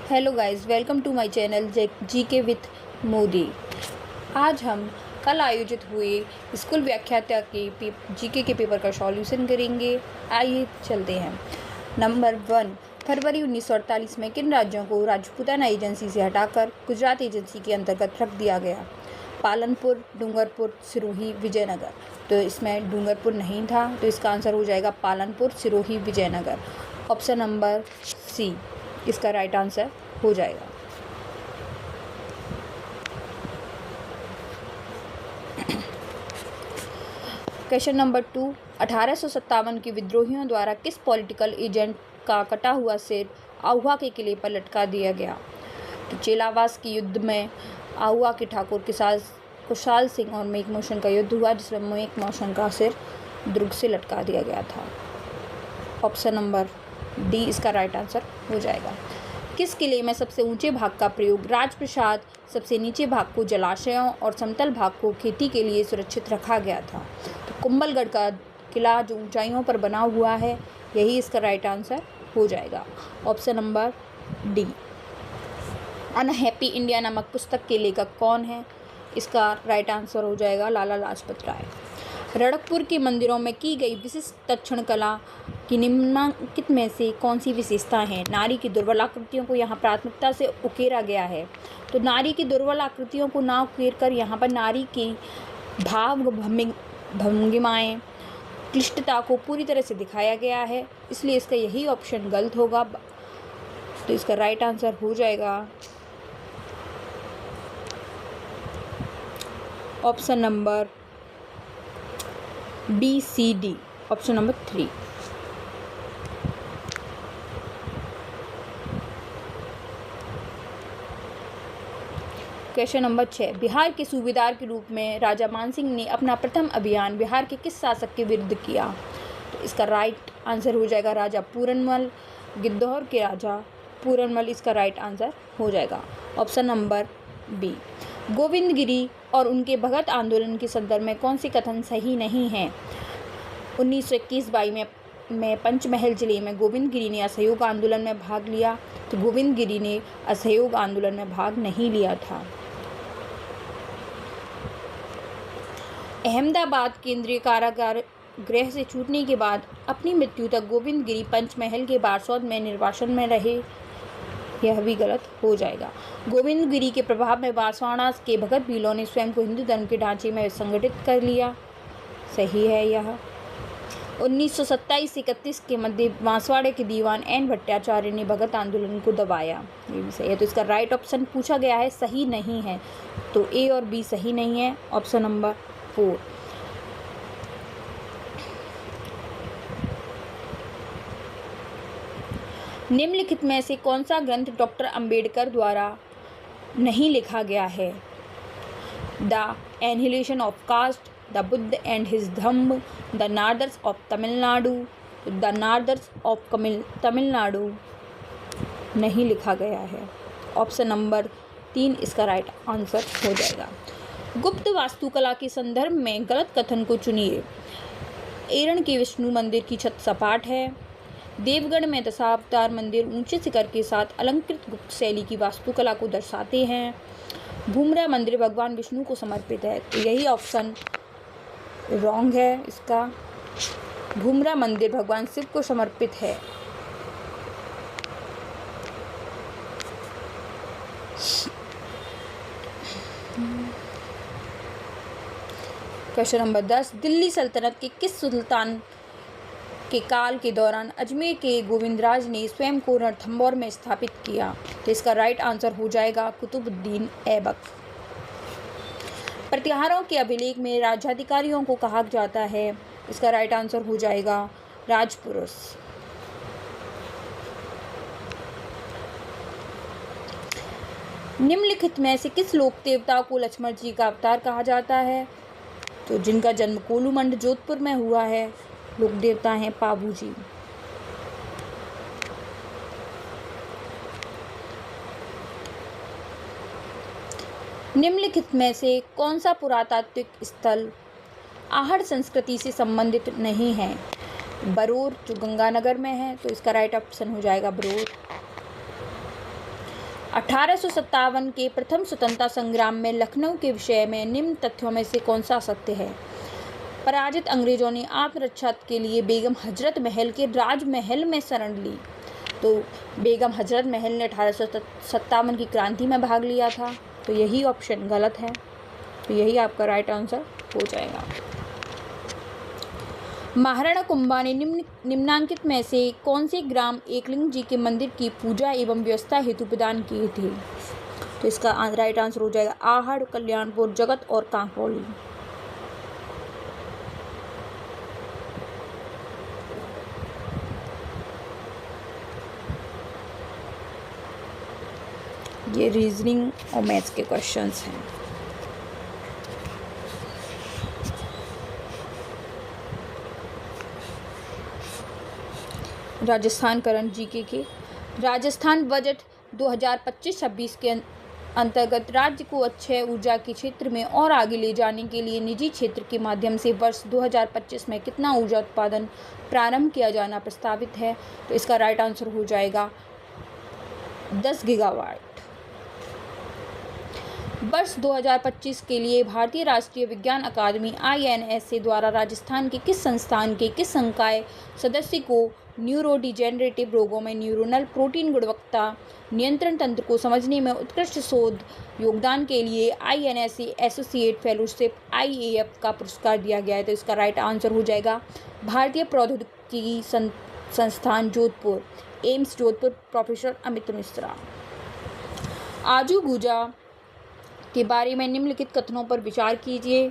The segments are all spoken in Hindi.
Hello guys, welcome to my channel GK with Modi. आज हम कल आयोजित हुए स्कूल व्याख्याता के जीके के पेपर का सॉल्यूशन करेंगे। आइए चलते हैं। नंबर 1, फरवरी 1948 में किन राज्यों को राजपूताना एजेंसी से हटाकर गुजरात एजेंसी के अंतर्गत रख दिया गया? पालनपुर, डूंगरपुर, सिरोही, विजयनगर। तो इसमें डूंगरपुर नहीं था, तो इसका आंसर हो जाएगा Palanpur, Sirohi, Vijaynagar. Option number C इसका राइट आंसर हो जाएगा। क्वेश्चन नंबर 2, 1857 के विद्रोहियों द्वारा किस पॉलिटिकल एजेंट का कटा हुआ सिर आहुआ के किले पर लटका दिया गया? तो चेलावास के युद्ध में आहुआ के ठाकुर कुशाल सिंह और मेक मोशन का युद्ध हुआ, जिसमें मेक मोशन का सिर दुर्ग से लटका दिया गया था। ऑप्शन नंबर डी इसका राइट आंसर हो जाएगा। किस किले में सबसे ऊंचे भाग का प्रयोग राजप्रसाद, सबसे नीचे भाग को जलाशयों और समतल भाग को खेती के लिए सुरक्षित रखा गया था? तो कुंभलगढ़ का किला जो ऊंचाइयों पर बना हुआ है, यही इसका राइट आंसर हो जाएगा। Option number D. Unhappy India नामक पुस्तक के लेखक कौन है? इसका राइट आंसर हो जाएगा लाला लाजपत राय। रणकपुर के मंदिरों में की गई विशिष्ट तक्षण कला की निम्नलिखित में से कौन सी विशेषता है? नारी की दुर्बल आकृतियों को यहाँ प्राथमिकता से उकेरा गया है। तो नारी की दुर्बल आकृतियों को ना उकेर कर यहाँ पर नारी की भाव भंगिमाएँ, क्लिष्टता को पूरी तरह से दिखाया गया है, इसलिए इसका यही ऑप्शन गलत होगा। तो इसका राइट आंसर हो जाएगा option number B, C, D. Option number 3। Question number 6, Bihar के सूबेदार के रूप में राजा मानसिंह ने अपना प्रथम अभियान बिहार के किस शासक के विरुद्ध किया? तो इसका राइट आंसर हो जाएगा राजा पूरनमल, गिद्धौर के राजा पूरनमल। इसका राइट आंसर हो जाएगा ऑप्शन नंबर बी। गोविंदगिरी और उनके भगत आंदोलन के संदर्भ में कौन सी कथन सही नहीं है? 1921-22 में पंचमहल जिले में गोविंदगिरी ने असहयोग आंदोलन में भाग लिया। तो गोविंदगिरी ने असहयोग आंदोलन में भाग नहीं लिया था। अहमदाबाद केंद्रीय कारागार गृह से छूटने के बाद अपनी मृत्यु तक गोविंदगिरी पंचमहल के बारसौद में निर्वासन में रहे, यह भी गलत हो जाएगा। गोविंदगिरी के प्रभाव में बांसवाड़ा के भगत भीलों ने स्वयं को हिंदू धर्म के ढांचे में संगठित कर लिया, सही है यह। 1927 से 31 के मध्य बांसवाड़े के दीवान एन भट्टाचार्य ने भगत आंदोलन को दबाया, ये भी सही है। तो इसका राइट ऑप्शन पूछा गया है, सही नहीं है, तो ए और बी सही नहीं है। Option number 4। निम्नलिखित में से कौन सा ग्रंथ डॉक्टर अंबेडकर द्वारा नहीं लिखा गया है? The annihilation of caste, the Buddha and his Dhamma, the Nadars of Tamil Nadu. The Nadars of Tamil Nadu नहीं लिखा गया है। ऑप्शन नंबर 3 इसका राइट आंसर हो जाएगा। गुप्त वास्तुकला के संदर्भ में गलत कथन को चुनिए। एरण के विष्णु मंदिर की छत सपाट है। देवगढ़ में दशावतार मंदिर ऊंचे शिखर के साथ अलंकृत गुप्त शैली की वास्तुकला को दर्शाते हैं। भूमरा मंदिर भगवान विष्णु को समर्पित है। तो यही ऑप्शन रॉन्ग है इसका। भूमरा मंदिर भगवान शिव को समर्पित है। क्वेश्चन नंबर 10, दिल्ली सल्तनत के किस सुल्तान के काल के दौरान अजमेर के गोविंदराज ने स्वयं को रणथंभौर में स्थापित किया? तो इसका राइट आंसर हो जाएगा कुतुबुद्दीन ऐबक। प्रतिहारों के अभिलेख में राज्याधिकारियों को कहा जाता है, इसका राइट आंसर हो जाएगा राजपुरुष। निम्नलिखित में से किस लोक देवता को लक्ष्मण जी का अवतार कहा जाता है? तो जिनका जन्म कोलूमंड जोधपुर में हुआ है, लोक देवता हैं पाबू जी। निम्नलिखित में से कौन सा पुरातात्विक स्थल आहड़ संस्कृति से संबंधित नहीं है? बरूर जो गंगानगर में है, तो इसका राइट ऑप्शन हो जाएगा बरूर। 1857 के प्रथम स्वतंत्रता संग्राम में लखनऊ के विषय में निम्न तथ्यों में से कौन सा सत्य है? पराजित अंग्रेजों ने आत्मरक्षा के लिए बेगम हजरत महल के राजमहल में शरण ली। तो बेगम हजरत महल ने 1857 की क्रांति में भाग लिया था, तो यही ऑप्शन गलत है। तो यही आपका राइट आंसर हो जाएगा। महाराणा कुंभा ने निम्नांकित में से कौन से ग्राम एकलिंग जी के मंदिर की पूजा एवं व्यवस्था हेतु प्रदान किए थे? तो इसका राइट आंसर हो जाएगा आहड़, कल्याणपुर, जगत और कांकौली। ये रीजनिंग और मैथ्स के क्वेश्चंस हैं। राजस्थान करंट जीके के राजस्थान बजट 2025-26 के अंतर्गत राज्य को अक्षय ऊर्जा के क्षेत्र में और आगे ले जाने के लिए निजी क्षेत्र के माध्यम से वर्ष 2025 में कितना ऊर्जा उत्पादन प्रारंभ किया जाना प्रस्तावित है? तो इसका राइट आंसर हो जाएगा 10 गीगावाट। वर्ष 2025 के लिए भारतीय राष्ट्रीय विज्ञान अकादमी INSA द्वारा राजस्थान के किस संस्थान के किस संकाय सदस्य को न्यूरोडिजेनरेटिव रोगों में न्यूरोनल प्रोटीन गुणवत्ता नियंत्रण तंत्र को समझने में उत्कृष्ट शोध योगदान के लिए INSA एसोसिएट फेलोशिप IAF का पुरस्कार दिया गया है? तो इसका राइट आंसर हो जाएगा भारतीय प्रौद्योगिकी संस्थान जोधपुर, एम्स जोधपुर, प्रोफेसर अमित मिश्रा। आजू गुजा के बारे में निम्नलिखित कथनों पर विचार कीजिए।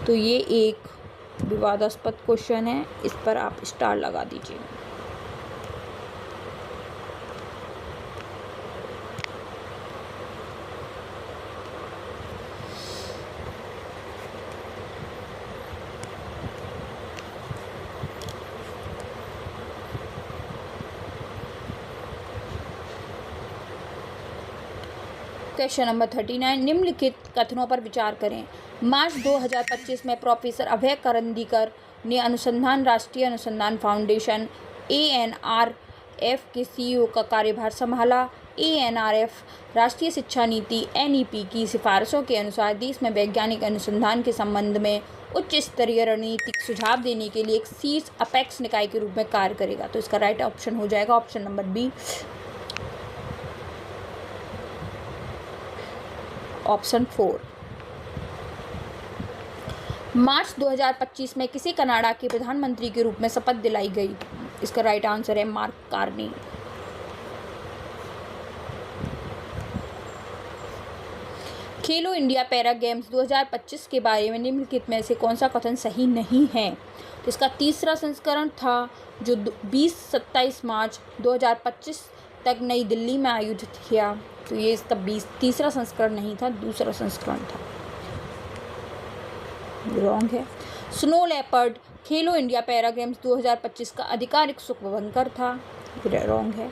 तो ये एक विवादास्पद क्वेश्चन है, इस पर आप स्टार लगा दीजिए। क्वेश्चन नंबर 39, निम्नलिखित कथनों पर विचार करें। मार्च 2025 में प्रोफेसर अभय करंदीकर ने अनुसंधान राष्ट्रीय अनुसंधान फाउंडेशन ANRF के CEO का कार्यभार संभाला। ANRF राष्ट्रीय शिक्षा नीति NEP की सिफारिशों के अनुसार देश में वैज्ञानिक अनुसंधान के संबंध में उच्च स्तरीय रणनीतिक सुझाव देने के लिए एक शीर्ष अपेक्स निकाय के रूप में कार्य करेगा। तो इसका राइट ऑप्शन हो जाएगा ऑप्शन नंबर बी, ऑप्शन 4। मार्च 2025 में किसे कनाडा के प्रधानमंत्री के रूप में शपथ दिलाई गई? इसका राइट आंसर है मार्क कार्नी। खेलो इंडिया पैरा गेम्स 2025 के बारे में निम्नलिखित में से कौन सा कथन सही नहीं है? तो इसका तीसरा संस्करण था जो 20-27 मार्च 2025 तक नई दिल्ली में आयोजित किया। तो ये इसका तीसरा संस्करण नहीं था, दूसरा संस्करण था। रॉन्ग है। स्नो लेपर्ड खेलो इंडिया पैरा गेम्स 2025 का आधिकारिक शुभंकर था। रॉन्ग है।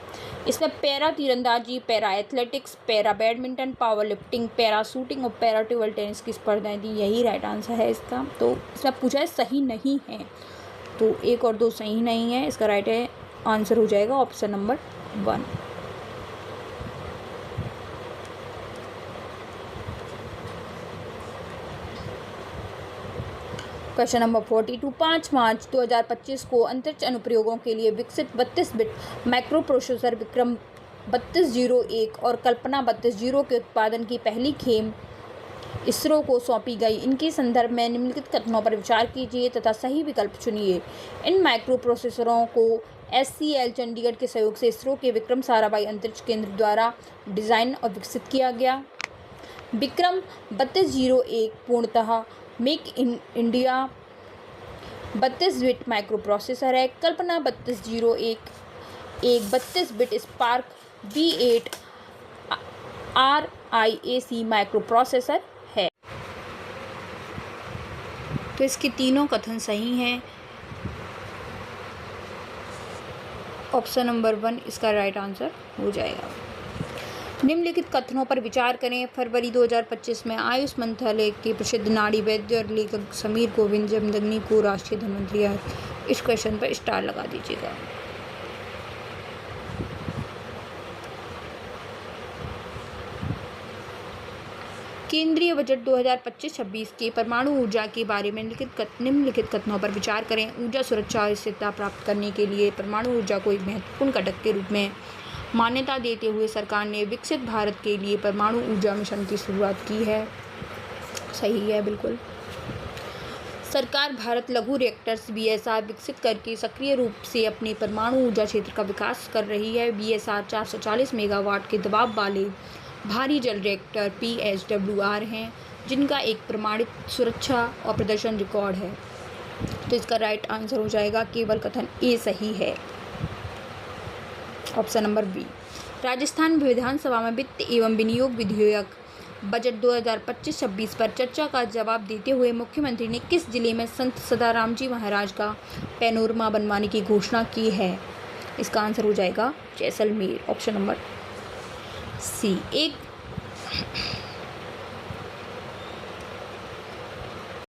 इसमें पैरा तीरंदाजी, para athletics, para badminton, power lifting, para shooting और पैरा टेबल टेनिस की स्पर्धाएं थी। यही राइट आंसर है इसका। तो इसमें पूछा है सही नहीं है, तो 1 और 2 सही नहीं है। इसका राइट है आंसर हो जाएगा ऑप्शन नंबर 1। क्वेश्चन नंबर 42, 5 मार्च 2025 को अंतरिक्ष अनुप्रयोगों के लिए विकसित 32 बिट माइक्रो प्रोसेसर विक्रम 3201 और कल्पना 32 के उत्पादन की पहली खेप इसरो को सौंपी गई। इनके संदर्भ में निम्नलिखित कथनों पर विचार कीजिए तथा सही विकल्प चुनिए। इन माइक्रो प्रोसेसरों को SCL चंडीगढ़ के सहयोग से इसरो के विक्रम साराभाई अंतरिक्ष केंद्र द्वारा डिज़ाइन और विकसित किया गया। विक्रम 3201 पूर्णतः make in India 32 bit micro processor है। कल्पना 3201 एक 32 bit spark V8 RIAC micro processor है। तो इसके तीनों कथन सही हैं। ऑप्शन नंबर 1 इसका राइट आंसर हो जाएगा। निम्नलिखित कथनों पर विचार करें। फरवरी 2025 में आयुष मंत्रालय के प्रसिद्ध नाड़ी वैद्य और लेखक समीर गोविंद जमदग्नि को राष्ट्रीय धनवंतरी आए। इस क्वेश्चन पर स्टार लगा दीजिएगा। केंद्रीय बजट 2025-26 के परमाणु ऊर्जा के बारे में निम्नलिखित कथनों पर विचार करें। ऊर्जा सुरक्षा और स्थिरता प्राप्त करने के लिए परमाणु ऊर्जा को एक महत्वपूर्ण घटक के रूप में मान्यता देते हुए सरकार ने विकसित भारत के लिए परमाणु ऊर्जा मिशन की शुरुआत की है। सही है, बिल्कुल। सरकार भारत लघु रिएक्टर्स BSR विकसित करके सक्रिय रूप से अपने परमाणु ऊर्जा क्षेत्र का विकास कर रही है। BSR 440 मेगावाट के दबाव वाले भारी जल रिएक्टर PHWR हैं, जिनका एक प्रमाणित सुरक्षा और प्रदर्शन रिकॉर्ड है। तो इसका राइट आंसर हो जाएगा केवल कथन ए सही है, ऑप्शन नंबर बी। राजस्थान विधानसभा में वित्त एवं विनियोग विधेयक बजट 2025-26 पर चर्चा का जवाब देते हुए मुख्यमंत्री ने किस जिले में संत सदाराम जी महाराज का पैनोरमा बनवाने की घोषणा की है? इसका आंसर हो जाएगा जैसलमेर, ऑप्शन नंबर सी। एक